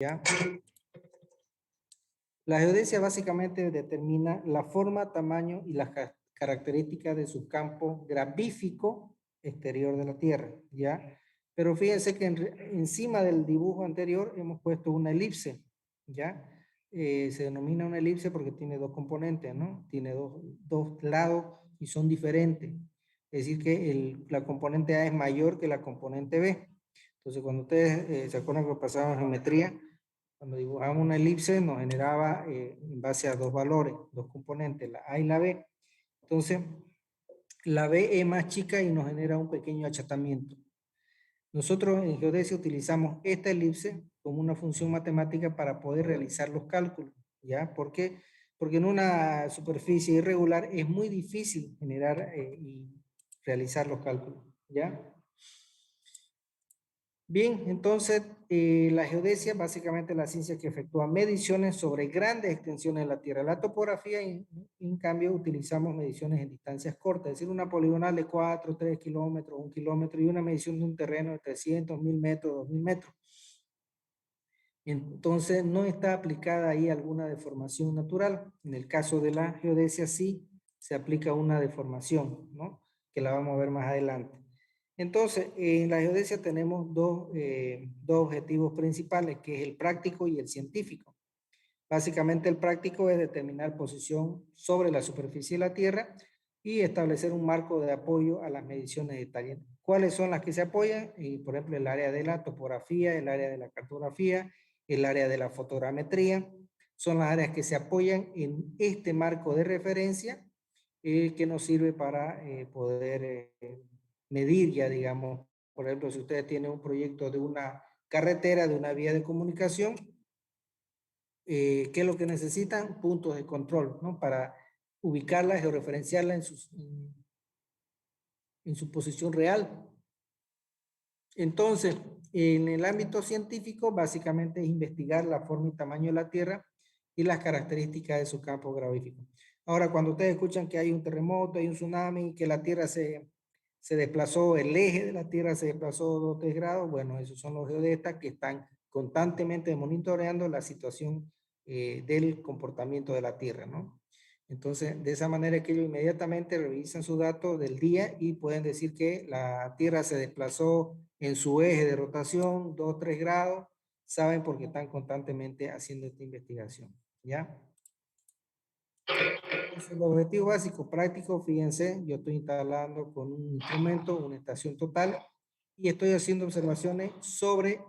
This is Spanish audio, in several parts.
¿ya? La geodesia básicamente determina la forma, tamaño y las características de su campo gravífico exterior de la Tierra, ¿ya? Pero fíjense que encima del dibujo anterior hemos puesto una elipse, ¿ya? Se denomina una elipse porque tiene dos componentes, ¿no? Tiene dos lados y son diferentes. Es decir, que la componente A es mayor que la componente B. Entonces, cuando ustedes se acuerdan que pasaban en geometría, cuando dibujamos una elipse nos generaba en base a dos valores, dos componentes, la A y la B. Entonces, la B es más chica y nos genera un pequeño achatamiento. Nosotros en geodesia utilizamos esta elipse como una función matemática para poder realizar los cálculos, ¿ya? ¿Por qué? Porque en una superficie irregular es muy difícil generar y realizar los cálculos, ¿ya? Bien, entonces la geodesia básicamente es la ciencia que efectúa mediciones sobre grandes extensiones de la Tierra. La topografía, en cambio, utilizamos mediciones en distancias cortas, es decir, una poligonal de 4, 3 kilómetros, 1 kilómetro y una medición de un terreno de 300, 1000 metros, 2000 metros. Entonces, no está aplicada ahí alguna deformación natural. En el caso de la geodesia sí se aplica una deformación, ¿no? Que la vamos a ver más adelante. Entonces, en la geodesia tenemos dos objetivos principales, que es el práctico y el científico. Básicamente el práctico es determinar posición sobre la superficie de la Tierra y establecer un marco de apoyo a las mediciones detalladas. ¿Cuáles son las que se apoyan? Por ejemplo, el área de la topografía, el área de la cartografía, el área de la fotogrametría. Son las áreas que se apoyan en este marco de referencia que nos sirve para poder medir ya, digamos, por ejemplo, si ustedes tienen un proyecto de una carretera, de una vía de comunicación, ¿qué es lo que necesitan? Puntos de control, ¿no? Para ubicarla, georreferenciarla en su posición real. Entonces, en el ámbito científico, básicamente es investigar la forma y tamaño de la Tierra y las características de su campo gravífico. Ahora, cuando ustedes escuchan que hay un terremoto, hay un tsunami, que la Tierra se desplazó, el eje de la Tierra se desplazó 2 o 3 grados, bueno, esos son los geodestas que están constantemente monitoreando la situación del comportamiento de la Tierra, ¿no? Entonces, de esa manera que ellos inmediatamente revisan su dato del día y pueden decir que la Tierra se desplazó en su eje de rotación 2 o 3 grados, saben porque están constantemente haciendo esta investigación, ¿ya? Entonces, el objetivo básico práctico, fíjense, yo estoy instalando con un instrumento, una estación total, y estoy haciendo observaciones sobre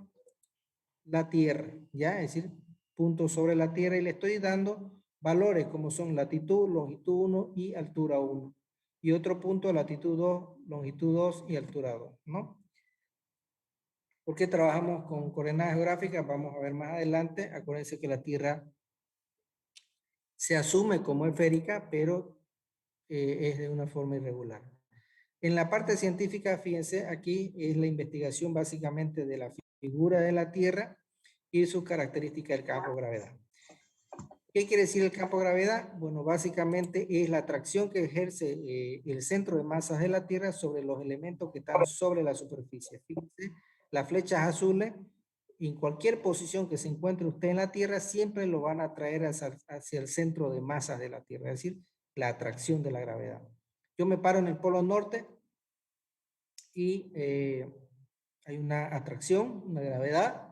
la Tierra, ¿ya? Es decir, puntos sobre la Tierra y le estoy dando valores como son latitud, longitud 1 y altura 1. Y otro punto, latitud 2, longitud 2 y altura 2, ¿no? ¿Por qué trabajamos con coordenadas geográficas? Vamos a ver más adelante. Acuérdense que la Tierra se asume como esférica, pero es de una forma irregular. En la parte científica, fíjense, aquí es la investigación básicamente de la figura de la Tierra y su característica del campo de gravedad. ¿Qué quiere decir el campo de gravedad? Bueno, básicamente es la atracción que ejerce el centro de masas de la Tierra sobre los elementos que están sobre la superficie. Fíjense, las flechas azules, en cualquier posición que se encuentre usted en la Tierra, siempre lo van a atraer hacia el centro de masas de la Tierra, es decir, la atracción de la gravedad. Yo me paro en el polo norte y hay una atracción, una gravedad,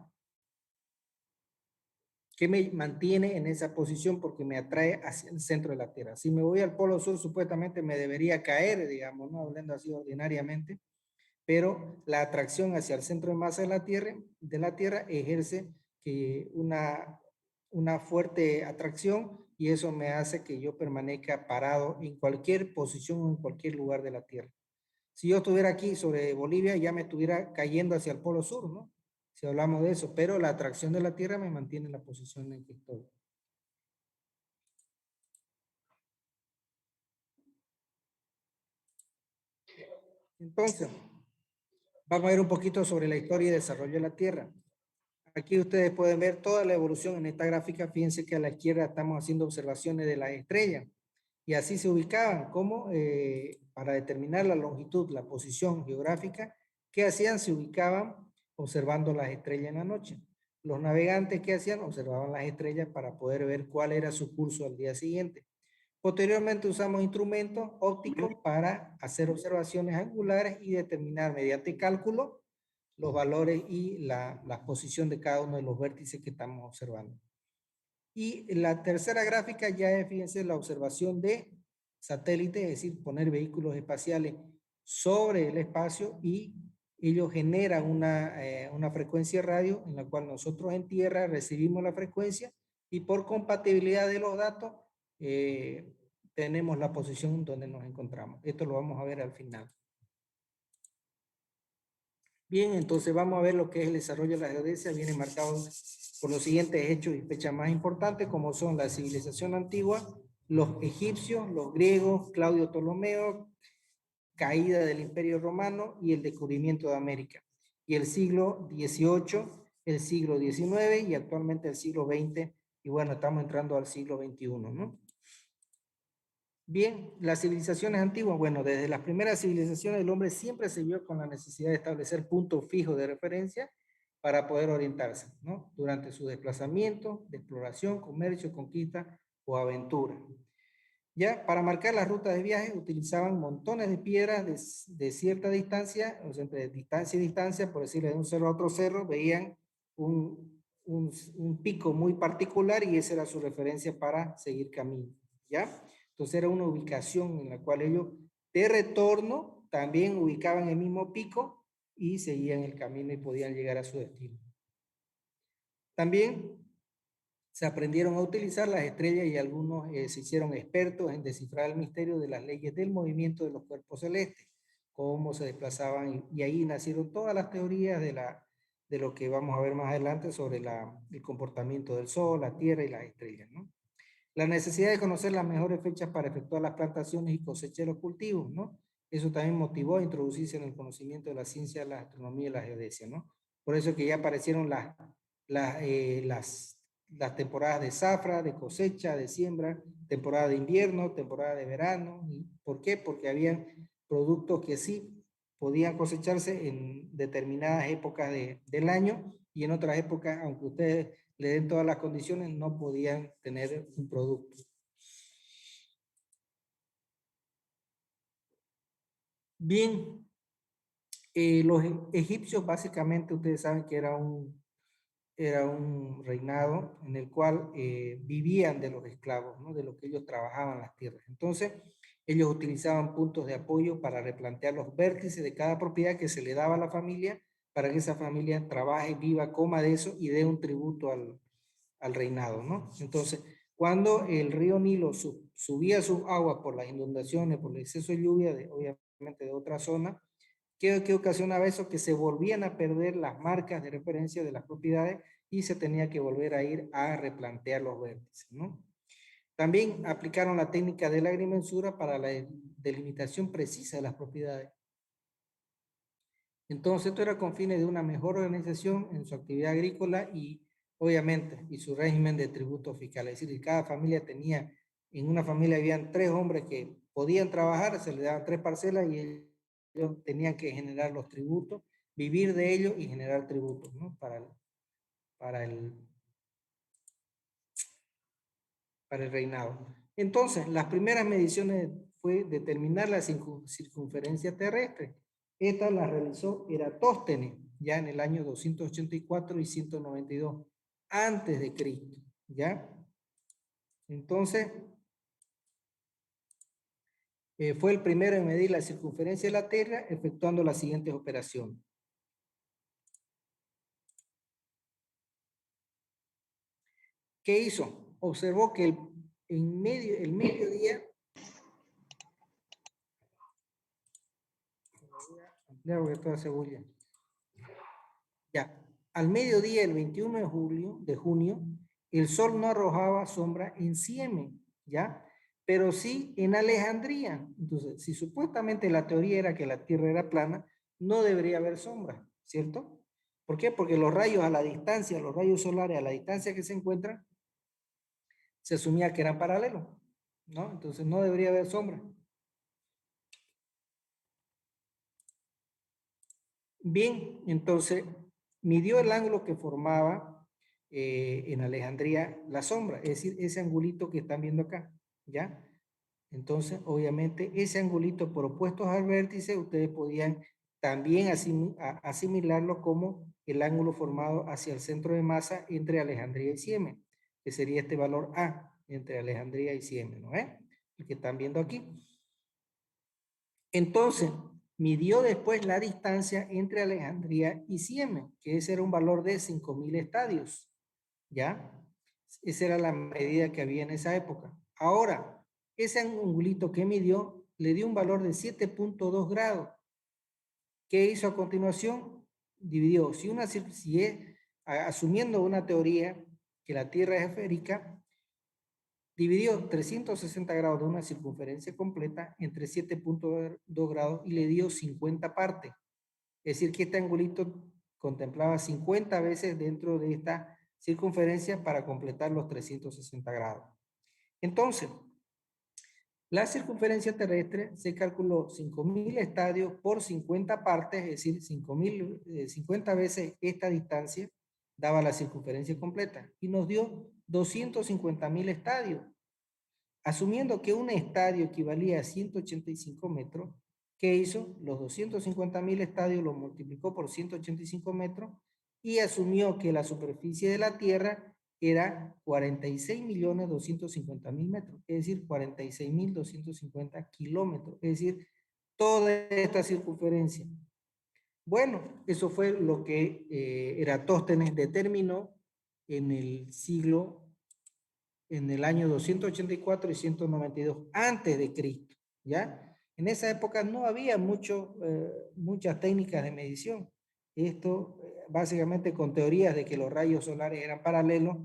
que me mantiene en esa posición porque me atrae hacia el centro de la Tierra. Si me voy al polo sur, supuestamente me debería caer, digamos, ¿no? Hablando así ordinariamente, pero la atracción hacia el centro de masa de la Tierra ejerce que una fuerte atracción y eso me hace que yo permanezca parado en cualquier posición o en cualquier lugar de la Tierra. Si yo estuviera aquí sobre Bolivia, ya me estuviera cayendo hacia el polo sur, ¿no? Si hablamos de eso, pero la atracción de la Tierra me mantiene en la posición en que estoy. Entonces, vamos a ver un poquito sobre la historia y desarrollo de la Tierra. Aquí ustedes pueden ver toda la evolución en esta gráfica. Fíjense que a la izquierda estamos haciendo observaciones de las estrellas. Y así se ubicaban, como para determinar la longitud, la posición geográfica, ¿qué hacían? Se ubicaban observando las estrellas en la noche. los navegantes, ¿qué hacían? Observaban las estrellas para poder ver cuál era su curso al día siguiente. Posteriormente usamos instrumentos ópticos para hacer observaciones angulares y determinar mediante cálculo los valores y la posición de cada uno de los vértices que estamos observando. Y la tercera gráfica ya es, fíjense, la observación de satélites, es decir, poner vehículos espaciales sobre el espacio y ellos generan una frecuencia radio en la cual nosotros en tierra recibimos la frecuencia y por compatibilidad de los datos tenemos la posición donde nos encontramos. Esto lo vamos a ver al final. Bien, entonces vamos a ver lo que es el desarrollo de la geodesia. Viene marcado por los siguientes hechos y fechas más importantes, como son la civilización antigua, los egipcios, los griegos, Claudio Ptolomeo, caída del Imperio Romano y el descubrimiento de América. Y el siglo XVIII, el siglo XIX y actualmente el siglo XX. Y bueno, estamos entrando al siglo XXI, ¿no? Bien, las civilizaciones antiguas, bueno, desde las primeras civilizaciones el hombre siempre se vio con la necesidad de establecer puntos fijos de referencia para poder orientarse, ¿no? Durante su desplazamiento, de exploración, comercio, conquista o aventura. Ya, para marcar las rutas de viaje utilizaban montones de piedras de cierta distancia, o sea, entre distancia y distancia, por decirle de un cerro a otro cerro, veían un pico muy particular y esa era su referencia para seguir camino, ¿ya? Entonces era una ubicación en la cual ellos de retorno también ubicaban el mismo pico y seguían el camino y podían llegar a su destino. También se aprendieron a utilizar las estrellas y algunos se hicieron expertos en descifrar el misterio de las leyes del movimiento de los cuerpos celestes, cómo se desplazaban, y ahí nacieron todas las teorías de lo que vamos a ver más adelante sobre el comportamiento del Sol, la Tierra y las estrellas, ¿no? La necesidad de conocer las mejores fechas para efectuar las plantaciones y cosechar los cultivos, ¿no? Eso también motivó a introducirse en el conocimiento de la ciencia, la astronomía y la geodesia, ¿no? Por eso que ya aparecieron las temporadas de zafra, de cosecha, de siembra, temporada de invierno, temporada de verano. ¿Y por qué? Porque habían productos que sí podían cosecharse en determinadas épocas del año y en otras épocas, aunque ustedes le den todas las condiciones, no podían tener un producto. Bien, los egipcios básicamente ustedes saben que era un reinado en el cual vivían de los esclavos, ¿no? De lo que ellos trabajaban las tierras. Entonces, ellos utilizaban puntos de apoyo para replantear los vértices de cada propiedad que se le daba a la familia para que esa familia trabaje, viva, coma de eso y dé un tributo al reinado, ¿no? Entonces, cuando el río Nilo subía sus aguas por las inundaciones, por el exceso de lluvia, obviamente de otra zona, ¿qué ocasionaba eso? Que se volvían a perder las marcas de referencia de las propiedades y se tenía que volver a ir a replantear los vértices, ¿no? También aplicaron la técnica de la agrimensura para la delimitación precisa de las propiedades. Entonces, esto era con fines de una mejor organización en su actividad agrícola y, obviamente, y su régimen de tributo fiscal. Es decir, cada familia tenía, en una familia habían 3 hombres que podían trabajar, se les daban 3 parcelas y ellos tenían que generar los tributos, vivir de ellos y generar tributos, ¿no? Para el, para el reinado. Entonces, las primeras mediciones fue determinar la circunferencia terrestre. Esta la realizó Eratóstenes ya en el año 284 y 192 antes de Cristo, ¿ya? Entonces, fue el primero en medir la circunferencia de la Tierra efectuando las siguientes operaciones. ¿Qué hizo? Observó que el mediodía, ampliar porque toda cebolla. Ya, al mediodía, el 21 de junio, el sol no arrojaba sombra en Ciemen, ¿ya? Pero sí en Alejandría. Entonces, si supuestamente la teoría era que la Tierra era plana, no debería haber sombra, ¿cierto? ¿Por qué? Porque los rayos a la distancia, los rayos solares a la distancia que se encuentran, se asumía que eran paralelos, ¿no? Entonces no debería haber sombra. Bien, entonces midió el ángulo que formaba en Alejandría la sombra, es decir, ese angulito que están viendo acá, ¿ya? Entonces, obviamente, ese angulito por opuestos al vértice, ustedes podían también asimilarlo como el ángulo formado hacia el centro de masa entre Alejandría y Siemens, que sería este valor A entre Alejandría y Siemens, ¿no es? El que están viendo aquí. Entonces, midió después la distancia entre Alejandría y Siemens, que ese era un valor de 5.000 estadios, ¿ya? Esa era la medida que había en esa época. Ahora, ese angulito que midió le dio un valor de 7.2 grados. ¿Qué hizo a continuación? Dividió, asumiendo una teoría que la Tierra es esférica, dividió 360 grados de una circunferencia completa entre 7.2 grados y le dio 50 partes. Es decir, que este angulito contemplaba 50 veces dentro de esta circunferencia para completar los 360 grados. Entonces, la circunferencia terrestre se calculó 5.000 estadios por 50 partes, es decir, 50 veces esta distancia daba la circunferencia completa y nos dio 250.000 estadios. Asumiendo que un estadio equivalía a 185 metros, ¿qué hizo? Los 250.000 estadios lo multiplicó por 185 metros y asumió que la superficie de la Tierra era 46.250.000 metros, es decir, 46.250 kilómetros, es decir, toda esta circunferencia. Bueno, eso fue lo que Eratóstenes determinó en el año 284 y 192 antes de Cristo, ¿ya? En esa época no había muchas técnicas de medición. Esto básicamente con teorías de que los rayos solares eran paralelos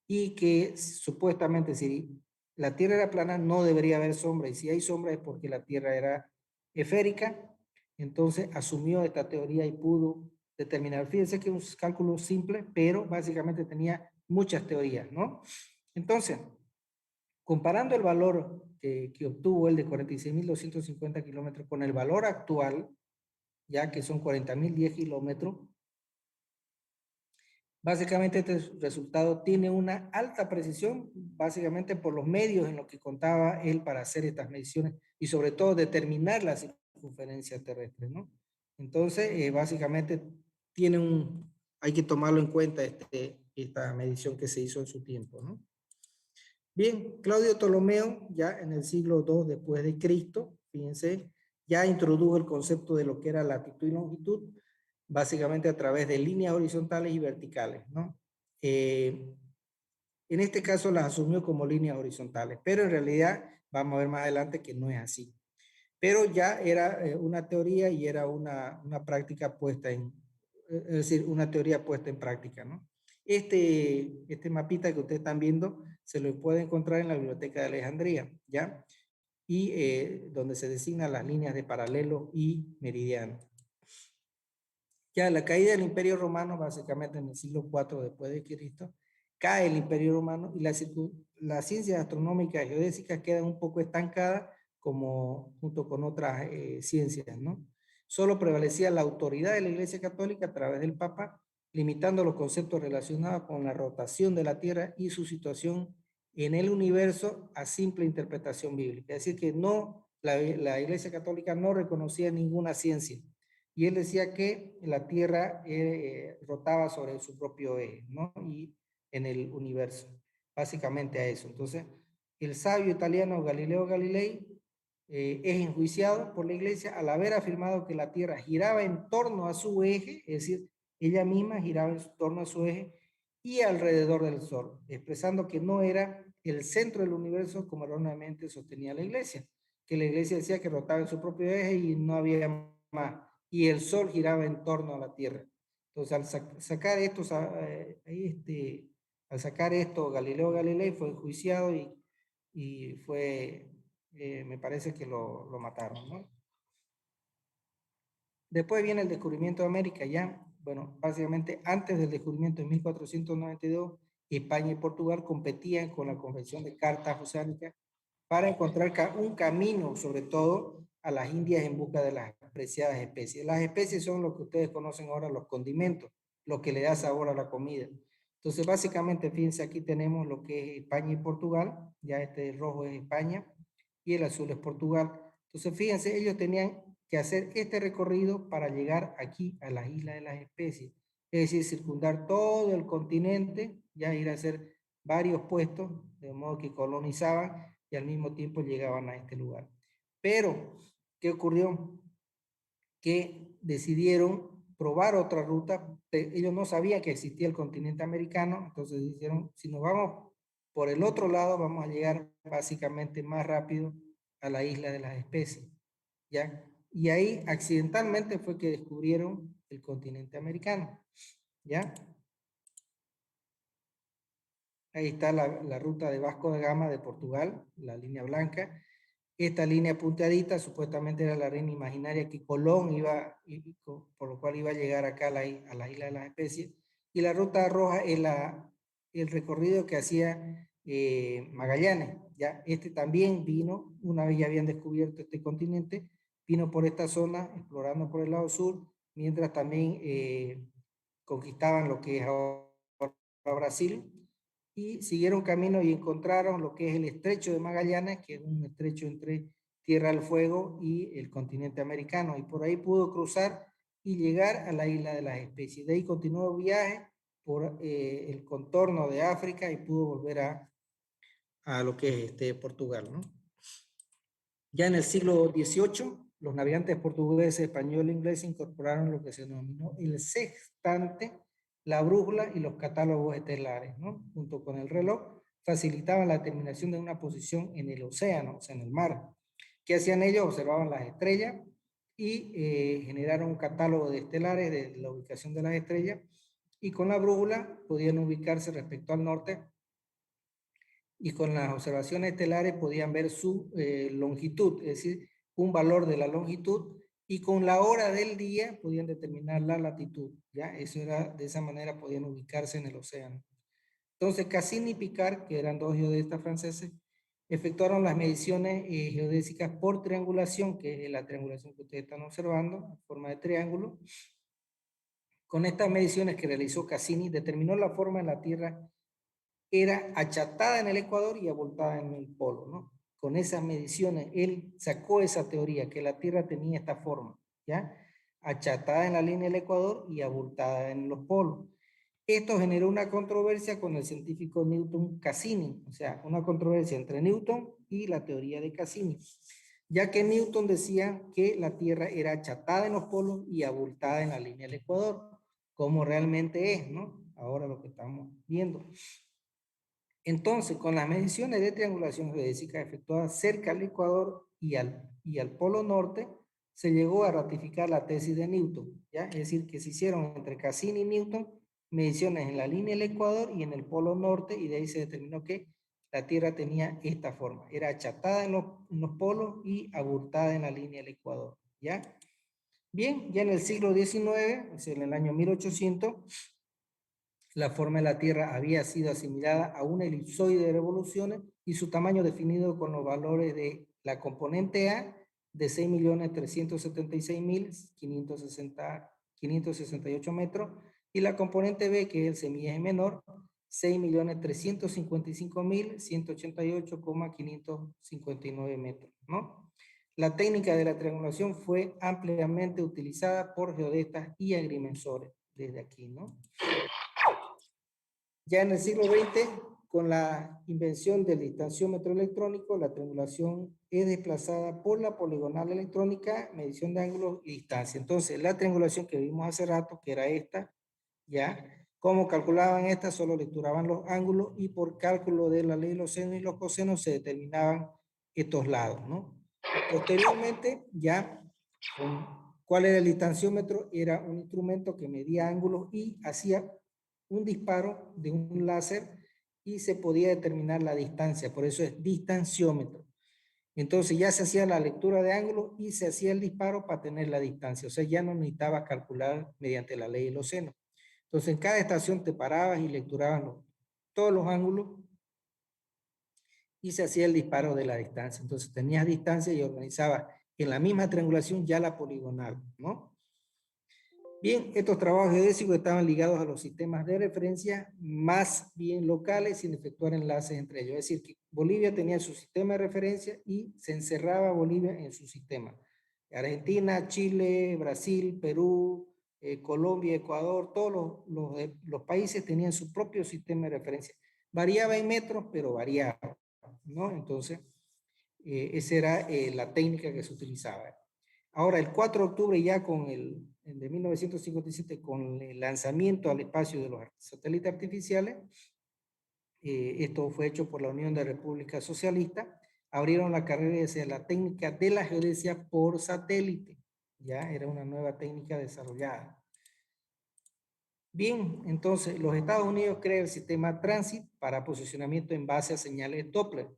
y que supuestamente si la Tierra era plana no debería haber sombra y si hay sombra es porque la Tierra era esférica. Entonces asumió esta teoría y pudo determinar. Fíjense que es un cálculo simple, pero básicamente tenía muchas teorías, ¿no? Entonces, comparando el valor que obtuvo el de 46.250 kilómetros con el valor actual, ya que son 40.010 kilómetros, básicamente este resultado tiene una alta precisión, básicamente por los medios en los que contaba él para hacer estas mediciones y sobre todo determinar la circunferencia terrestre, ¿no? Entonces, básicamente hay que tomarlo en cuenta esta medición que se hizo en su tiempo, ¿no? Bien, Claudio Ptolomeo, ya en el siglo II después de Cristo, fíjense, ya introdujo el concepto de lo que era latitud y longitud, básicamente a través de líneas horizontales y verticales, ¿no? En este caso las asumió como líneas horizontales, pero en realidad vamos a ver más adelante que no es así. Pero ya era una teoría y era una práctica puesta es decir, una teoría puesta en práctica, ¿no? Este mapita que ustedes están viendo se lo puede encontrar en la Biblioteca de Alejandría, ¿ya? Y donde se designan las líneas de paralelo y meridiano. Ya la caída del Imperio Romano, básicamente en el siglo IV después de Cristo, cae el Imperio Romano y las ciencias astronómicas y geodésicas quedan un poco estancadas junto con otras ciencias, ¿no? Solo prevalecía la autoridad de la Iglesia Católica a través del Papa, limitando los conceptos relacionados con la rotación de la Tierra y su situación en el universo a simple interpretación bíblica. Es decir, que la Iglesia Católica no reconocía ninguna ciencia. Y él decía que la Tierra rotaba sobre su propio eje, ¿no? Y en el universo, básicamente a eso. Entonces, el sabio italiano Galileo Galilei es enjuiciado por la Iglesia al haber afirmado que la Tierra giraba en torno a su eje, es decir, ella misma giraba en torno a su eje y alrededor del Sol, expresando que no era el centro del universo como erróneamente sostenía la Iglesia, que la Iglesia decía que rotaba en su propio eje y no había más, y el Sol giraba en torno a la Tierra. Entonces, al sacar esto, Galileo Galilei fue enjuiciado y me parece que lo mataron, ¿no? Después viene el descubrimiento de América, ya, bueno, básicamente antes del descubrimiento en 1492, España y Portugal competían con la Convención de Cartas Oceánicas para encontrar un camino, sobre todo, a las Indias en busca de las preciadas especies. Las especies son lo que ustedes conocen ahora, los condimentos, lo que le da sabor a la comida. Entonces, básicamente, fíjense, aquí tenemos lo que es España y Portugal. Ya este rojo es España y el azul es Portugal. Entonces, fíjense, ellos tenían que hacer este recorrido para llegar aquí a la isla de las especies. Es decir, circundar todo el continente, ya ir a hacer varios puestos, de modo que colonizaban y al mismo tiempo llegaban a este lugar. Pero, ¿qué ocurrió? Que decidieron probar otra ruta. Ellos no sabían que existía el continente americano, entonces dijeron, si nos vamos por el otro lado, vamos a llegar básicamente más rápido a la isla de las especies, ¿ya? Y ahí accidentalmente fue que descubrieron el continente americano, ¿ya? Ahí está la ruta de Vasco da Gama de Portugal, la línea blanca. Esta línea punteadita supuestamente era la reina imaginaria que Colón iba, por lo cual iba a llegar acá a la isla de las especies. Y la ruta roja es el recorrido que hacía Magallanes. ¿Ya? Este también vino, una vez ya habían descubierto este continente, vino por esta zona, explorando por el lado sur, mientras también conquistaban lo que es ahora Brasil, y siguieron camino y encontraron lo que es el Estrecho de Magallanes, que es un estrecho entre Tierra del Fuego y el continente americano, y por ahí pudo cruzar y llegar a la isla de las especies. De ahí continuó el viaje por el contorno de África y pudo volver a lo que es Portugal, ¿no? Ya en el siglo XVIII, los navegantes portugueses, español e inglés incorporaron lo que se denominó el sextante, la brújula y los catálogos estelares, ¿no? Junto con el reloj, facilitaban la determinación de una posición en el océano, o sea, en el mar. ¿Qué hacían ellos? Observaban las estrellas y generaron un catálogo de estelares de la ubicación de las estrellas, y con la brújula podían ubicarse respecto al norte, y con las observaciones estelares podían ver su longitud, es decir, un valor de la longitud, y con la hora del día podían determinar la latitud, ¿ya? Eso era, de esa manera podían ubicarse en el océano. Entonces, Cassini y Picard, que eran dos geodesistas franceses, efectuaron las mediciones geodésicas por triangulación, que es la triangulación que ustedes están observando, en forma de triángulo. Con estas mediciones que realizó Cassini, determinó la forma de la Tierra era achatada en el ecuador y abultada en el polo, ¿no? Con esas mediciones, él sacó esa teoría, que la Tierra tenía esta forma, ¿ya? Achatada en la línea del ecuador y abultada en los polos. Esto generó una controversia con el científico Newton Cassini, o sea, una controversia entre Newton y la teoría de Cassini, ya que Newton decía que la Tierra era achatada en los polos y abultada en la línea del ecuador, como realmente es, ¿no? Ahora lo que estamos viendo. Entonces, con las mediciones de triangulación geodésica efectuadas cerca al ecuador y al polo norte, se llegó a ratificar la tesis de Newton, ¿ya? Es decir, que se hicieron entre Cassini y Newton mediciones en la línea del ecuador y en el polo norte, y de ahí se determinó que la Tierra tenía esta forma. Era achatada en los polos y abultada en la línea del ecuador, ¿ya? Bien, ya en el siglo XIX, es en el año 1800, la forma de la Tierra había sido asimilada a una elipsoide de revoluciones y su tamaño definido con los valores de la componente A de 6.366.568 metros y la componente B, que es el semieje menor, 6.355.188,559 metros, ¿no? La técnica de la triangulación fue ampliamente utilizada por geodestas y agrimensores desde aquí, ¿no? Ya en el siglo XX, con la invención del distanciómetro electrónico, la triangulación es desplazada por la poligonal electrónica, medición de ángulos y distancia. Entonces, la triangulación que vimos hace rato, que era esta, ¿ya? ¿Cómo calculaban esta? Solo lecturaban los ángulos y por cálculo de la ley de los senos y los cosenos se determinaban estos lados, ¿no? Posteriormente, ya, ¿cuál era el distanciómetro? Era un instrumento que medía ángulos y hacía un disparo de un láser y se podía determinar la distancia, por eso es distanciómetro. Entonces ya se hacía la lectura de ángulos y se hacía el disparo para tener la distancia, o sea, ya no necesitaba calcular mediante la ley de los senos. Entonces en cada estación te parabas y lecturabas todos los ángulos y se hacía el disparo de la distancia. Entonces tenías distancia y organizabas en la misma triangulación ya la poligonal, ¿no? Bien, estos trabajos geodésicos estaban ligados a los sistemas de referencia más bien locales sin efectuar enlaces entre ellos. Es decir, que Bolivia tenía su sistema de referencia y se encerraba Bolivia en su sistema. Argentina, Chile, Brasil, Perú, Colombia, Ecuador, todos los países tenían su propio sistema de referencia. Variaba en metros, pero variaba, ¿no? Entonces, esa era la técnica que se utilizaba. Ahora, el 4 de octubre ya de 1957, con el lanzamiento al espacio de los satélites artificiales, esto fue hecho por la Unión de Repúblicas Socialistas, abrieron la carrera hacia la técnica de la geodesia por satélite. Ya era una nueva técnica desarrollada. Bien, entonces los Estados Unidos crean el sistema Transit para posicionamiento en base a señales Doppler,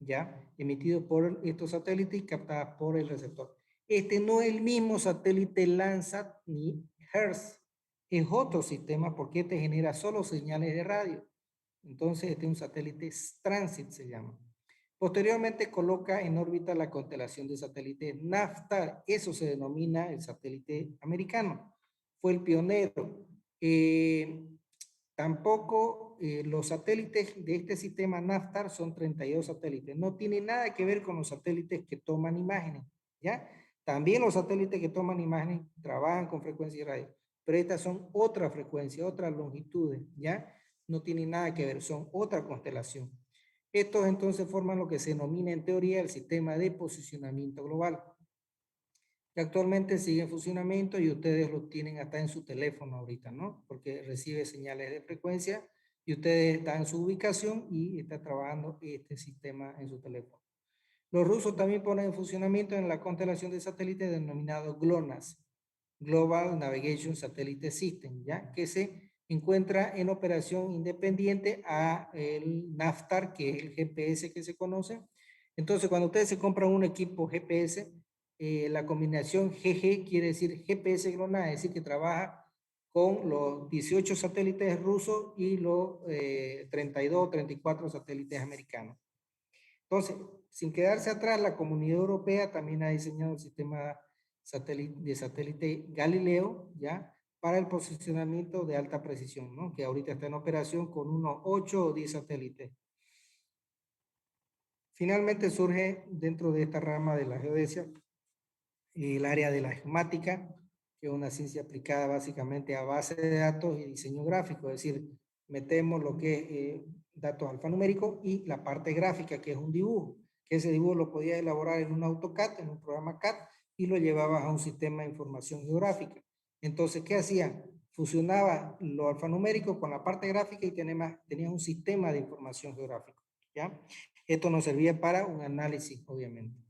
ya emitidos por estos satélites y captadas por el receptor. Este no es el mismo satélite Landsat ni HERS, es otro sistema porque este genera solo señales de radio. Entonces este es un satélite Transit, se llama. Posteriormente coloca en órbita la constelación de satélites NAVSTAR, eso se denomina el satélite americano. Fue el pionero. Tampoco los satélites de este sistema NAVSTAR son 32 satélites. No tiene nada que ver con los satélites que toman imágenes, ¿ya? También los satélites que toman imágenes trabajan con frecuencia de radio, pero estas son otra frecuencia, otras longitudes, ¿ya? No tienen nada que ver, son otra constelación. Estos entonces forman lo que se denomina en teoría el sistema de posicionamiento global, que actualmente sigue en funcionamiento y ustedes lo tienen hasta en su teléfono ahorita, ¿no? Porque recibe señales de frecuencia y ustedes están en su ubicación y está trabajando este sistema en su teléfono. Los rusos también ponen en funcionamiento en la constelación de satélites denominado GLONASS, Global Navigation Satellite System, ¿ya? Que se encuentra en operación independiente a el NAVSTAR, que es el GPS que se conoce. Entonces, cuando ustedes se compran un equipo GPS, la combinación GG quiere decir GPS GLONASS, es decir, que trabaja con los 18 satélites rusos y los 32 o 34 satélites americanos. Entonces, sin quedarse atrás, la Comunidad Europea también ha diseñado el sistema de satélite Galileo, ¿ya? Para el posicionamiento de alta precisión, ¿no? Que ahorita está en operación con unos 8 o 10 satélites. Finalmente surge dentro de esta rama de la geodesia el área de la geomática, que es una ciencia aplicada básicamente a base de datos y diseño gráfico, es decir, metemos lo que es datos alfanuméricos y la parte gráfica, que es un dibujo, que ese dibujo lo podías elaborar en un AutoCAD, en un programa CAD, y lo llevabas a un sistema de información geográfica. Entonces, ¿qué hacía? Fusionaba lo alfanumérico con la parte gráfica y tenías un sistema de información geográfica, ¿ya? Esto nos servía para un análisis, obviamente.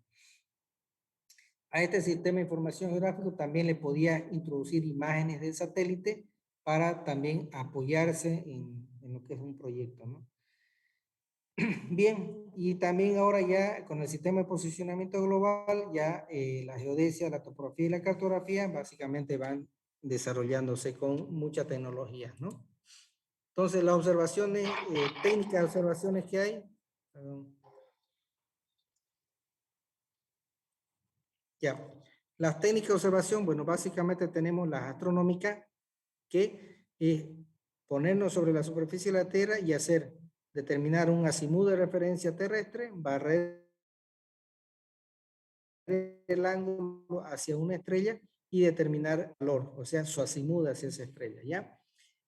A este sistema de información geográfico también le podía introducir imágenes del satélite para también apoyarse en lo que es un proyecto, ¿no? Bien, y también ahora ya con el sistema de posicionamiento global, ya la geodesia, la topografía y la cartografía básicamente van desarrollándose con mucha tecnología, ¿no? Entonces, las observaciones, técnicas de observaciones que hay, perdón, ya. Las técnicas de observación, bueno, básicamente tenemos las astronómicas, que es ponernos sobre la superficie de la Tierra y determinar un azimut de referencia terrestre, barrer el ángulo hacia una estrella y determinar el valor, o sea, su azimut hacia esa estrella, ¿ya?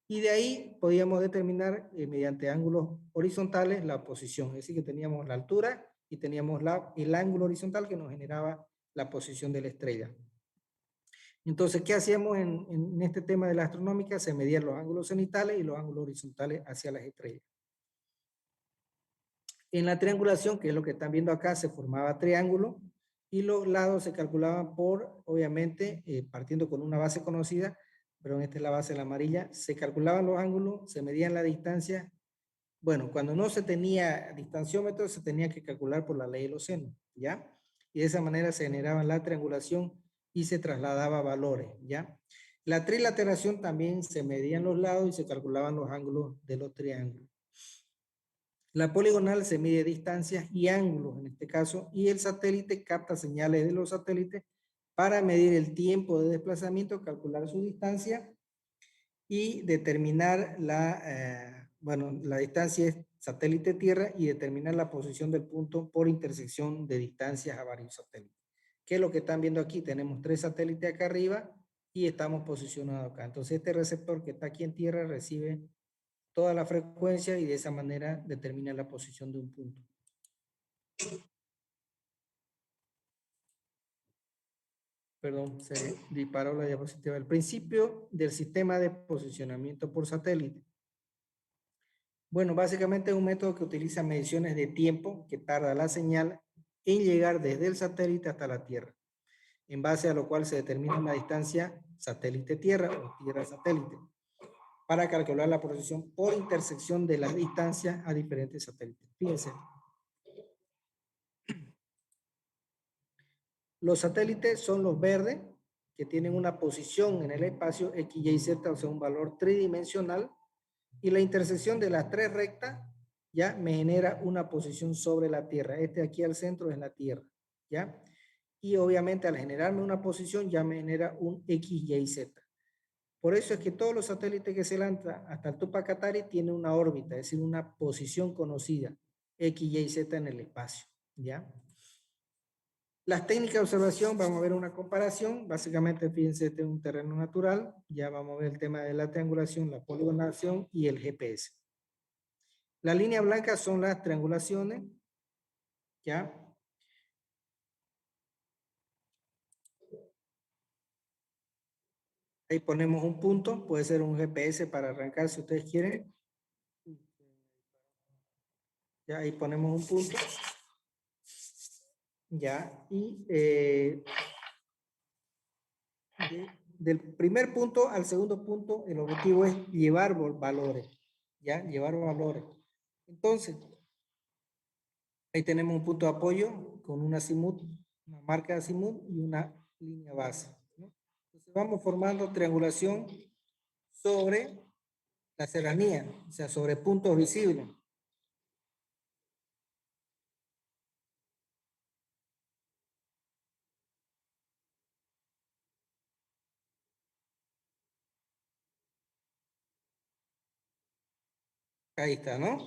Y de ahí podíamos determinar mediante ángulos horizontales la posición, es decir, que teníamos la altura y teníamos el ángulo horizontal que nos generaba la posición de la estrella. Entonces, ¿qué hacíamos en este tema de la astronómica? Se medían los ángulos cenitales y los ángulos horizontales hacia las estrellas. En la triangulación, que es lo que están viendo acá, se formaba triángulo y los lados se calculaban por, obviamente, partiendo con una base conocida, pero esta es la base de la amarilla, se calculaban los ángulos, se medían la distancia. Bueno, cuando no se tenía distanciómetro, se tenía que calcular por la ley de los senos, ¿ya? Y de esa manera se generaba la triangulación y se trasladaba valores, ¿ya? La trilateración también se medían los lados y se calculaban los ángulos de los triángulos. La poligonal se mide distancias y ángulos en este caso, y el satélite capta señales de los satélites para medir el tiempo de desplazamiento, calcular su distancia y determinar la distancia es satélite Tierra y determinar la posición del punto por intersección de distancias a varios satélites. ¿Qué es lo que están viendo aquí? Tenemos 3 satélites acá arriba y estamos posicionados acá. Entonces este receptor que está aquí en Tierra recibe toda la frecuencia y de esa manera determina la posición de un punto. Perdón, se disparó la diapositiva. El principio del sistema de posicionamiento por satélite. Bueno, básicamente es un método que utiliza mediciones de tiempo que tarda la señal en llegar desde el satélite hasta la Tierra, en base a lo cual se determina la distancia satélite-Tierra o Tierra-satélite, para calcular la posición por intersección de las distancias a diferentes satélites. Fíjense. Los satélites son los verdes, que tienen una posición en el espacio X, Y, Z, o sea, un valor tridimensional, y la intersección de las 3 rectas ya me genera una posición sobre la Tierra. Este aquí al centro es la Tierra, ¿ya? Y obviamente al generarme una posición ya me genera un X, Y, Z. Por eso es que todos los satélites que se lanzan hasta el Tupac Katari tienen una órbita, es decir, una posición conocida, X, Y, Z en el espacio, ¿ya? Las técnicas de observación, vamos a ver una comparación. Básicamente, fíjense, este es un terreno natural. Ya vamos a ver el tema de la triangulación, la poligonación y el GPS. La línea blanca son las triangulaciones, ¿ya? Ahí ponemos un punto, puede ser un GPS para arrancar si ustedes quieren. Ya, ahí ponemos un punto. Ya, y del primer punto al segundo punto, el objetivo es llevar valores, ¿ya? Llevar valores. Entonces, ahí tenemos un punto de apoyo con un azimut, una marca de azimut y una línea base, ¿no? Entonces vamos formando triangulación sobre la serranía, o sea, sobre puntos visibles. Ahí está, ¿no?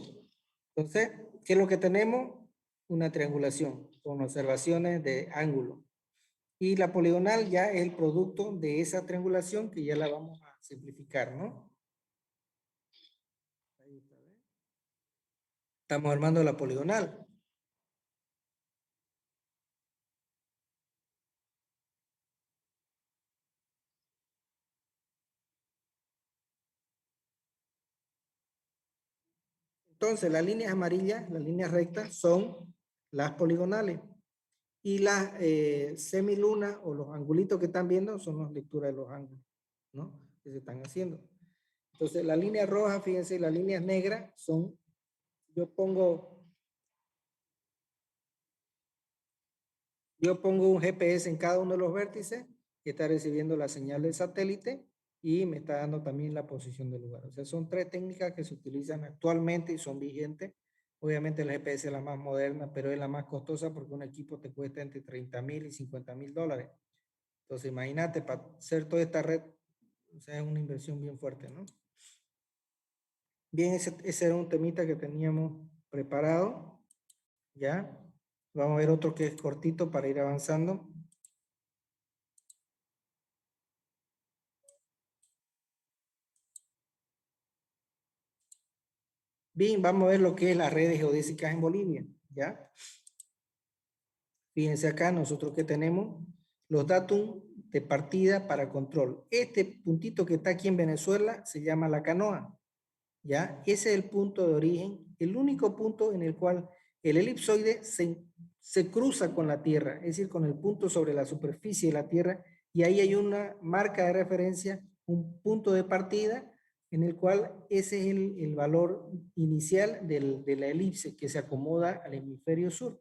Entonces, ¿qué es lo que tenemos? Una triangulación con observaciones de ángulo. Y la poligonal ya es el producto de esa triangulación que ya la vamos a simplificar, ¿no? Ahí está, ¿ves? Estamos armando la poligonal. Entonces, las líneas amarillas, las líneas rectas, son las poligonales. Y las semilunas o los angulitos que están viendo son las lecturas de los ángulos, ¿no? Que se están haciendo. Entonces, la línea roja, fíjense, las líneas negras son, yo pongo un GPS en cada uno de los vértices que está recibiendo la señal del satélite y me está dando también la posición del lugar. O sea, son 3 técnicas que se utilizan actualmente y son vigentes. Obviamente el GPS es la más moderna, pero es la más costosa porque un equipo te cuesta entre 30,000 y 50,000 dólares. Entonces, imagínate, para hacer toda esta red, o sea, es una inversión bien fuerte, ¿no? Bien, ese era un temita que teníamos preparado, ¿ya? Vamos a ver otro que es cortito para ir avanzando. Bien, vamos a ver lo que es las redes geodésicas en Bolivia, ¿ya? Fíjense acá, nosotros que tenemos los datos de partida para control. Este puntito que está aquí en Venezuela se llama La Canoa, ¿ya? Ese es el punto de origen, el único punto en el cual el elipsoide se cruza con la Tierra, es decir, con el punto sobre la superficie de la Tierra, y ahí hay una marca de referencia, un punto de partida, en el cual ese es el valor inicial de la elipse que se acomoda al hemisferio sur.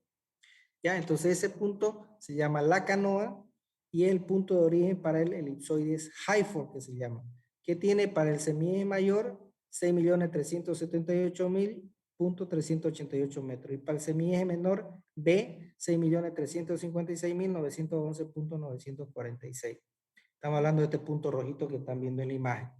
¿Ya? Entonces ese punto se llama la canoa y el punto de origen para el elipsoide es Hayford, que se llama, que tiene para el semieje mayor 6.378.000 6.388 metros. Y para el semieje menor B, 6.356.911.946. Estamos hablando de este punto rojito que están viendo en la imagen.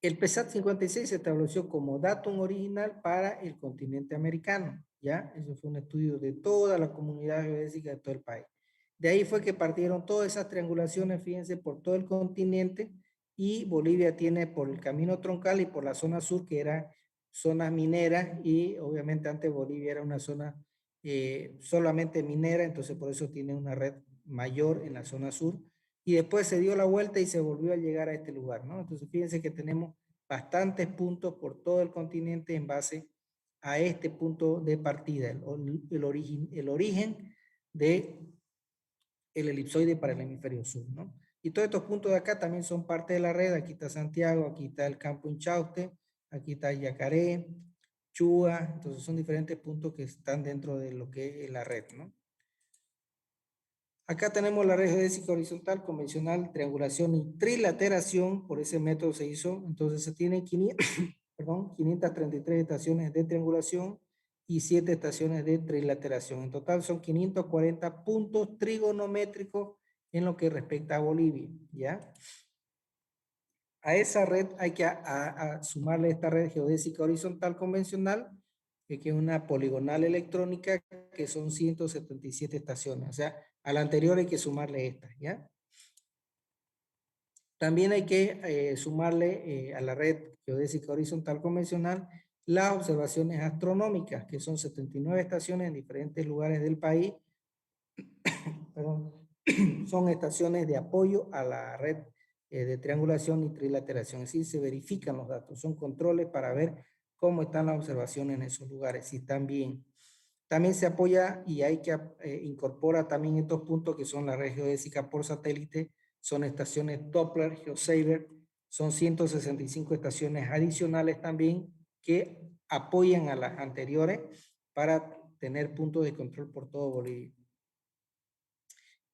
El PESAT 56 se estableció como datum original para el continente americano, ¿ya? Eso fue un estudio de toda la comunidad geodésica de todo el país. De ahí fue que partieron todas esas triangulaciones, fíjense, por todo el continente, y Bolivia tiene por el camino troncal y por la zona sur, que era zonas mineras, y obviamente antes Bolivia era una zona solamente minera, entonces por eso tiene una red mayor en la zona sur, y después se dio la vuelta y se volvió a llegar a este lugar, ¿no? Entonces fíjense que tenemos bastantes puntos por todo el continente en base a este punto de partida, el origen de el elipsoide para el hemisferio sur, ¿no? Y todos estos puntos de acá también son parte de la red. Aquí está Santiago, aquí está el campo Inchauste, aquí está Yacaré, Chúa, entonces son diferentes puntos que están dentro de lo que es la red, ¿no? Acá tenemos la red geodésica horizontal, convencional, triangulación y trilateración. Por ese método se hizo. Entonces se tienen 533 estaciones de triangulación y 7 estaciones de trilateración. En total son 540 puntos trigonométricos en lo que respecta a Bolivia, ¿ya? A esa red hay que sumarle esta red geodésica horizontal convencional, que es una poligonal electrónica, que son 177 estaciones. O sea, a la anterior hay que sumarle esta, ¿ya? También hay que sumarle a la red geodésica horizontal convencional las observaciones astronómicas, que son 79 estaciones en diferentes lugares del país. Perdón, son estaciones de apoyo a la red de triangulación y trilateración. Es decir, se verifican los datos, son controles para ver cómo están las observaciones en esos lugares, si están bien. También se apoya y hay que incorpora también estos puntos que son la red geodésica por satélite, son estaciones Doppler, GeoSaver, son 165 estaciones adicionales también que apoyan a las anteriores para tener puntos de control por todo Bolivia.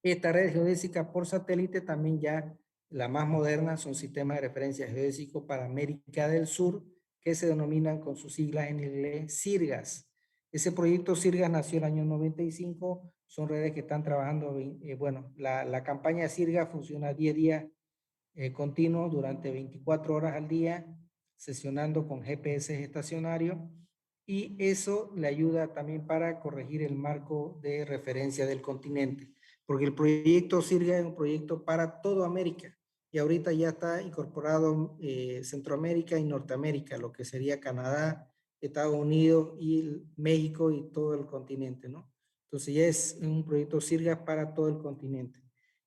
Esta red geodésica por satélite también ya la más moderna son sistemas de referencia geodésico para América del Sur que se denominan con sus siglas en inglés SIRGAS. Ese proyecto SIRGAS nació el año 95, son redes que están trabajando, bueno, la campaña SIRGAS funciona 10 días continuos durante 24 horas al día, sesionando con GPS estacionarios, y eso le ayuda también para corregir el marco de referencia del continente, porque el proyecto SIRGA es un proyecto para toda América, y ahorita ya está incorporado Centroamérica y Norteamérica, lo que sería Canadá, Estados Unidos y México y todo el continente, ¿no? Entonces ya es un proyecto SIRGA para todo el continente.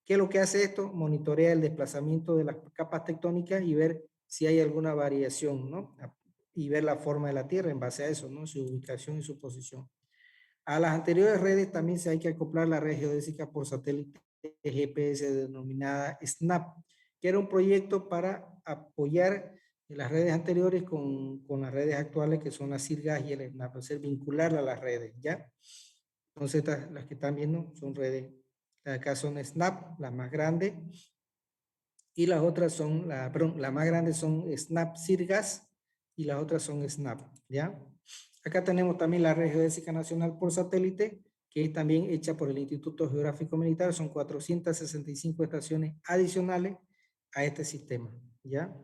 ¿Qué es lo que hace esto? Monitorea el desplazamiento de las capas tectónicas y ver si hay alguna variación, ¿no? Y ver la forma de la Tierra en base a eso, ¿no? Su ubicación y su posición. A las anteriores redes también se hay que acoplar la red geodésica por satélite GPS denominada SNAP, que era un proyecto para apoyar las redes anteriores con las redes actuales que son las SIRGAS y el SNAP, hacer vincularla a las redes, ¿ya? Entonces las que están viendo son redes, acá son SNAP, las más grandes, y las otras son, perdón, las más grandes son SNAP SIRGAS y las otras son SNAP, ¿ya? Acá tenemos también la red geodésica nacional por satélite, que es también hecha por el Instituto Geográfico Militar, son 465 estaciones adicionales a este sistema, ¿ya?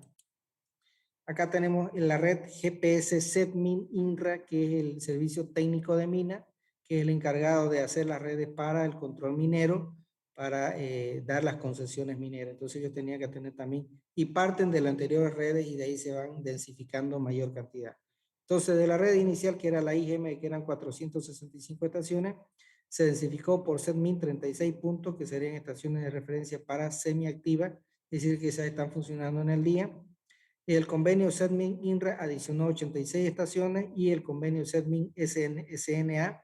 Acá tenemos la red GPS SETMIN INRA, que es el servicio técnico de mina, que es el encargado de hacer las redes para el control minero, para dar las concesiones mineras. Entonces ellos tenían que tener también, y parten de las anteriores redes y de ahí se van densificando mayor cantidad. Entonces de la red inicial, que era la IGM, que eran 465 estaciones, se densificó por SETMIN 36 puntos, que serían estaciones de referencia para semiactivas, es decir, que esas están funcionando en el día. El convenio SETMIN-INRA adicionó 86 estaciones y el convenio SETMIN-SNA,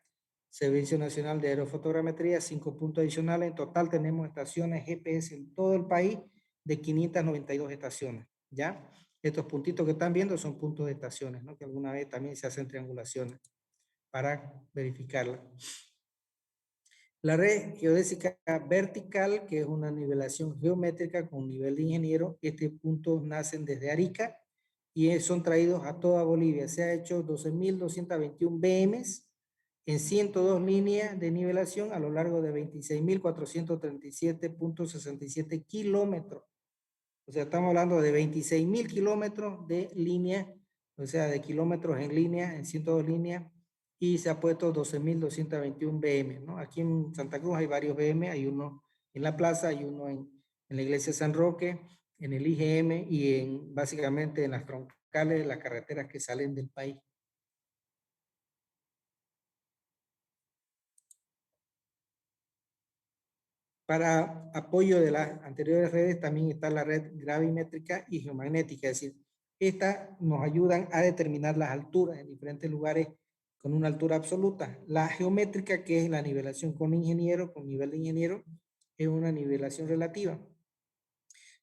Servicio Nacional de Aerofotogrametría, 5 puntos adicionales. En total tenemos estaciones GPS en todo el país de 592 estaciones, ¿ya? Estos puntitos que están viendo son puntos de estaciones, ¿no? Que alguna vez también se hacen triangulaciones para verificarla. La red geodésica vertical, que es una nivelación geométrica con nivel de ingeniero, estos puntos nacen desde Arica y son traídos a toda Bolivia. Se ha hecho 12.221 BMs en 102 líneas de nivelación a lo largo de 26.437.67 kilómetros. O sea, estamos hablando de 26.000 kilómetros de línea, o sea, de kilómetros en línea, en 102 líneas, y se ha puesto 12.221 BM, ¿no? Aquí en Santa Cruz hay varios BM, hay uno en la plaza, hay uno en la iglesia de San Roque, en el IGM y básicamente en las troncales de las carreteras que salen del país. Para apoyo de las anteriores redes también está la red gravimétrica y geomagnética, es decir, estas nos ayudan a determinar las alturas en diferentes lugares con una altura absoluta. La geométrica, que es la nivelación con ingeniero, con nivel de ingeniero, es una nivelación relativa.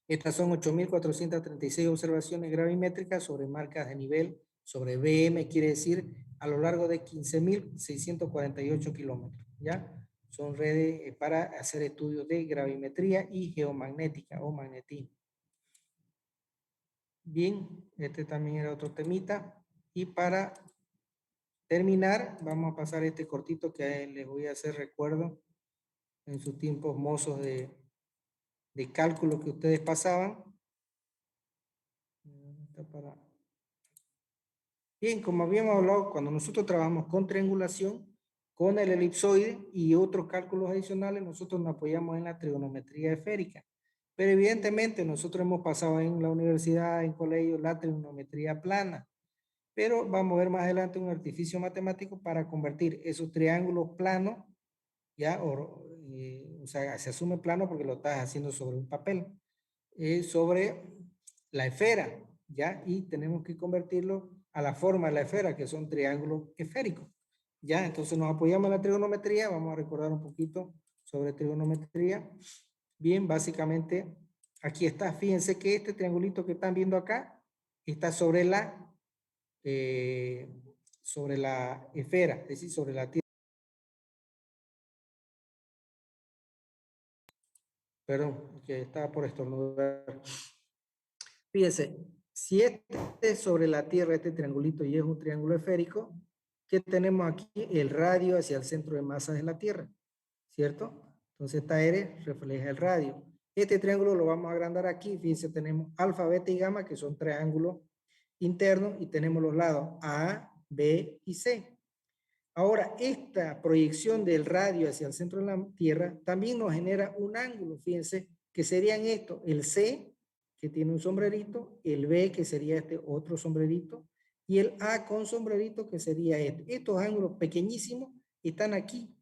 Estas son 8.436 observaciones gravimétricas sobre marcas de nivel, sobre BM, quiere decir a lo largo de 15.648 kilómetros, ¿ya? Son redes para hacer estudios de gravimetría y geomagnética o magnetismo. Bien, este también era otro temita. Y para terminar, vamos a pasar este cortito que les voy a hacer recuerdo en sus tiempos mozos de cálculo que ustedes pasaban. Bien, como habíamos hablado, cuando nosotros trabajamos con triangulación, con el elipsoide y otros cálculos adicionales, nosotros nos apoyamos en la trigonometría esférica. Pero evidentemente nosotros hemos pasado en la universidad, en colegio, la trigonometría plana. Pero vamos a ver más adelante un artificio matemático para convertir esos triángulos planos, ya, o sea, se asume plano porque lo estás haciendo sobre un papel, sobre la esfera, ya, y tenemos que convertirlo a la forma de la esfera, que son triángulos esféricos, ya. Entonces nos apoyamos en la trigonometría, vamos a recordar un poquito sobre trigonometría. Bien, básicamente, aquí está, fíjense que este triangulito que están viendo acá, está sobre la esfera, es decir, sobre la tierra. Perdón, que estaba por estornudar. Fíjense, si este es sobre la Tierra, este triangulito, y es un triángulo esférico, ¿qué tenemos aquí? El radio hacia el centro de masa de la Tierra, ¿cierto? Entonces esta R refleja el radio. Este triángulo lo vamos a agrandar aquí. Fíjense, tenemos alfa, beta y gamma, que son triángulos internos, y tenemos los lados A, B y C. Ahora, esta proyección del radio hacia el centro de la Tierra también nos genera un ángulo, fíjense, que serían estos, el C, que tiene un sombrerito, el B, que sería este otro sombrerito, y el A con sombrerito, que sería este. Estos ángulos pequeñísimos están aquí,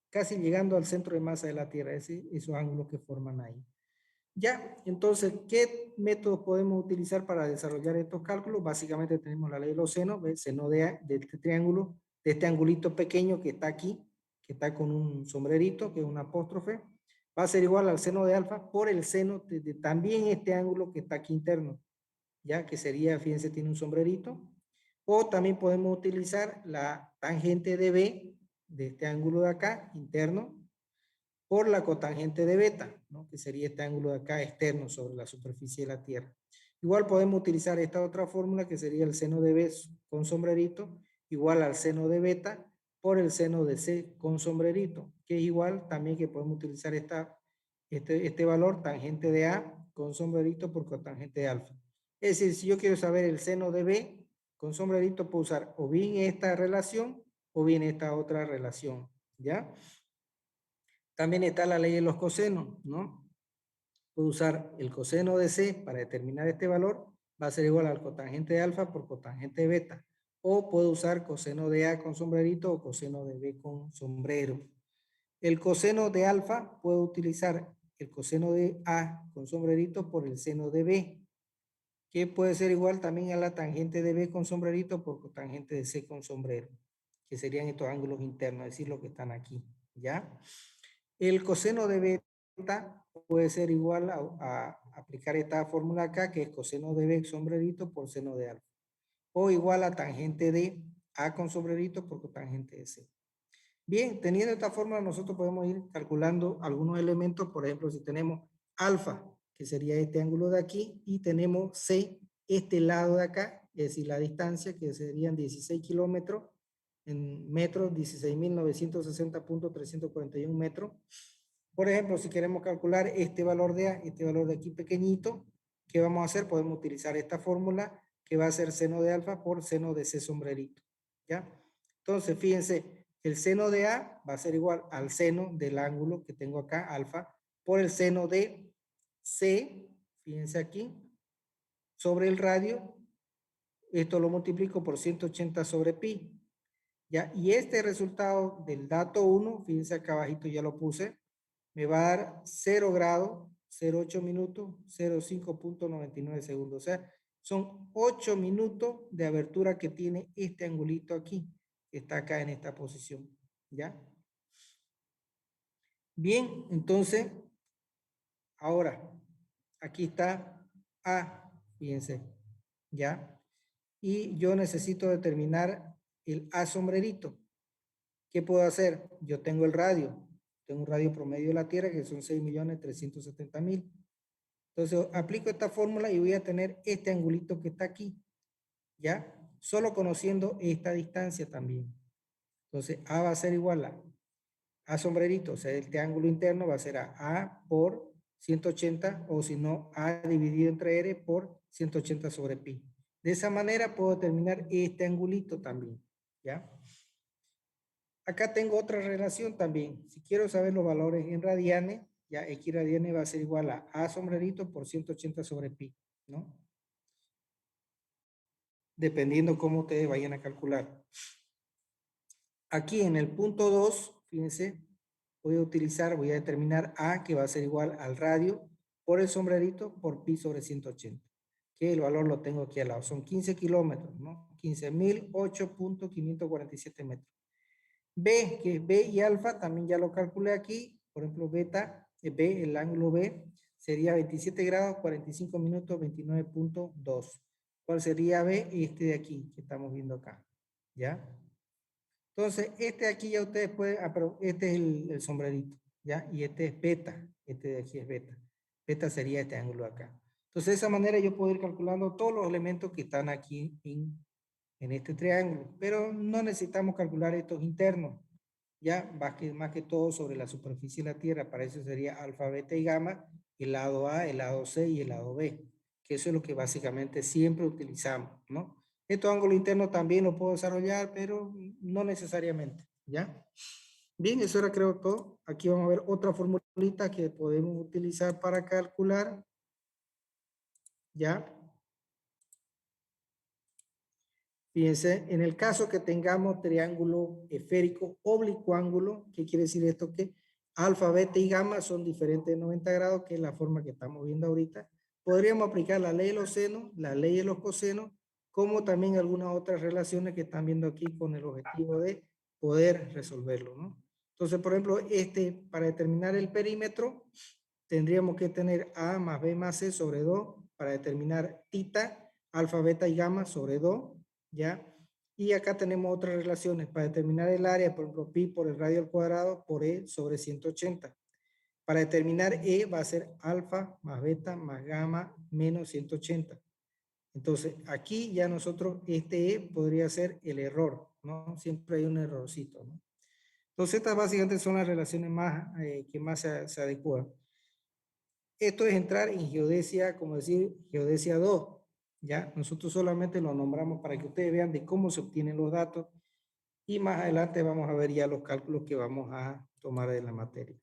casi llegando al centro de masa de la Tierra, esos ángulos que forman ahí. Ya, entonces, ¿qué métodos podemos utilizar para desarrollar estos cálculos? Básicamente tenemos la ley de los senos, el seno de este triángulo, de este angulito pequeño que está aquí, que está con un sombrerito, que es un apóstrofe, va a ser igual al seno de alfa por el seno de también este ángulo que está aquí interno, ya que sería, fíjense, tiene un sombrerito. O también podemos utilizar la tangente de B, de este ángulo de acá, interno, por la cotangente de beta, ¿no? Que sería este ángulo de acá externo sobre la superficie de la Tierra. Igual podemos utilizar esta otra fórmula que sería el seno de B con sombrerito igual al seno de beta por el seno de C con sombrerito, que es igual también que podemos utilizar este valor tangente de A con sombrerito por cotangente de alfa. Es decir, si yo quiero saber el seno de B con sombrerito, puedo usar o bien esta relación o bien esta otra relación, ¿ya? También está la ley de los cosenos, ¿no? Puedo usar el coseno de C para determinar este valor, va a ser igual al cotangente de alfa por cotangente de beta. O puedo usar coseno de A con sombrerito o coseno de B con sombrero. El coseno de alfa puedo utilizar el coseno de A con sombrerito por el seno de B, que puede ser igual también a la tangente de B con sombrerito por cotangente de C con sombrero, que serían estos ángulos internos, es decir, los que están aquí, ¿ya? El coseno de beta puede ser igual a aplicar esta fórmula acá, que es coseno de B sombrerito por seno de alfa. O igual a tangente de A con sombrerito por cotangente de C. Bien, teniendo esta fórmula, nosotros podemos ir calculando algunos elementos. Por ejemplo, si tenemos alfa, que sería este ángulo de aquí, y tenemos C, este lado de acá, es decir, la distancia, que serían 16 kilómetros, en metros, 16.960.341 metros. Por ejemplo, si queremos calcular este valor de A, este valor de aquí pequeñito, ¿qué vamos a hacer? Podemos utilizar esta fórmula que va a ser seno de alfa por seno de C sombrerito, ¿ya? Entonces, fíjense, el seno de A va a ser igual al seno del ángulo que tengo acá, alfa, por el seno de C, fíjense aquí, sobre el radio, esto lo multiplico por 180 sobre pi, ¿ya? Y este resultado del dato 1, fíjense acá abajito ya lo puse, me va a dar 0 grados, 0,8 minutos, 0,5.99 segundos. O sea, son 8 minutos de abertura que tiene este angulito aquí, que está acá en esta posición, ¿ya? Bien, entonces, ahora, aquí está A, fíjense, ¿ya? Y yo necesito determinar el A sombrerito. ¿Qué puedo hacer? Yo tengo el radio, tengo un radio promedio de la Tierra que son 6.370.000. Entonces, aplico esta fórmula y voy a tener este angulito que está aquí, ¿ya? Solo conociendo esta distancia también. Entonces, A va a ser igual a sombrerito, o sea, este ángulo interno va a ser A por 180, o si no, A dividido entre R por 180 sobre pi. De esa manera puedo determinar este angulito también, ¿ya? Acá tengo otra relación también. Si quiero saber los valores en radianes, ya X radianes va a ser igual a sombrerito por 180 sobre pi, ¿no? Dependiendo cómo ustedes vayan a calcular. Aquí en el punto 2, fíjense, voy a determinar A, que va a ser igual al radio por el sombrerito por pi sobre 180. Que el valor lo tengo aquí al lado. Son 15 kilómetros, ¿no? 15.008.547 metros. B, que es B y alfa, también ya lo calculé aquí. Por ejemplo, beta, B, el ángulo B, sería 27 grados, 45 minutos, 29.2. ¿Cuál sería B? Este de aquí, que estamos viendo acá. ¿Ya? Entonces, este de aquí ya ustedes pueden, pero este es el sombrerito, ¿ya? Y este es beta, este de aquí es beta. Beta sería este ángulo de acá. Entonces, de esa manera yo puedo ir calculando todos los elementos que están aquí en este triángulo, pero no necesitamos calcular estos internos, ya más que todo sobre la superficie de la Tierra. Para eso sería alfa, beta y gamma, el lado A, el lado C y el lado B, que eso es lo que básicamente siempre utilizamos, ¿no? Estos ángulos internos también lo puedo desarrollar, pero no necesariamente, ¿ya? Bien, eso era creo todo. Aquí vamos a ver otra formulita que podemos utilizar para calcular, ¿ya? Fíjense, en el caso que tengamos triángulo esférico oblicuo ángulo, ¿qué quiere decir esto? Que alfa, beta y gamma son diferentes de 90 grados, que es la forma que estamos viendo ahorita. Podríamos aplicar la ley de los senos, la ley de los cosenos, como también algunas otras relaciones que están viendo aquí con el objetivo de poder resolverlo, ¿no? Entonces, por ejemplo, para determinar el perímetro, tendríamos que tener A más B más C sobre 2 para determinar tita, alfa, beta y gamma sobre 2, ¿ya? Y acá tenemos otras relaciones para determinar el área, por ejemplo, pi por el radio al cuadrado por E sobre 180. Para determinar E va a ser alfa más beta más gamma menos 180. Entonces, aquí ya nosotros, este E podría ser el error, ¿no? Siempre hay un errorcito, ¿no? Entonces, estas básicamente son las relaciones que más se adecúan. Esto es entrar en geodesia, como decir, geodesia 2, ¿ya? Nosotros solamente lo nombramos para que ustedes vean de cómo se obtienen los datos y más adelante vamos a ver ya los cálculos que vamos a tomar de la materia.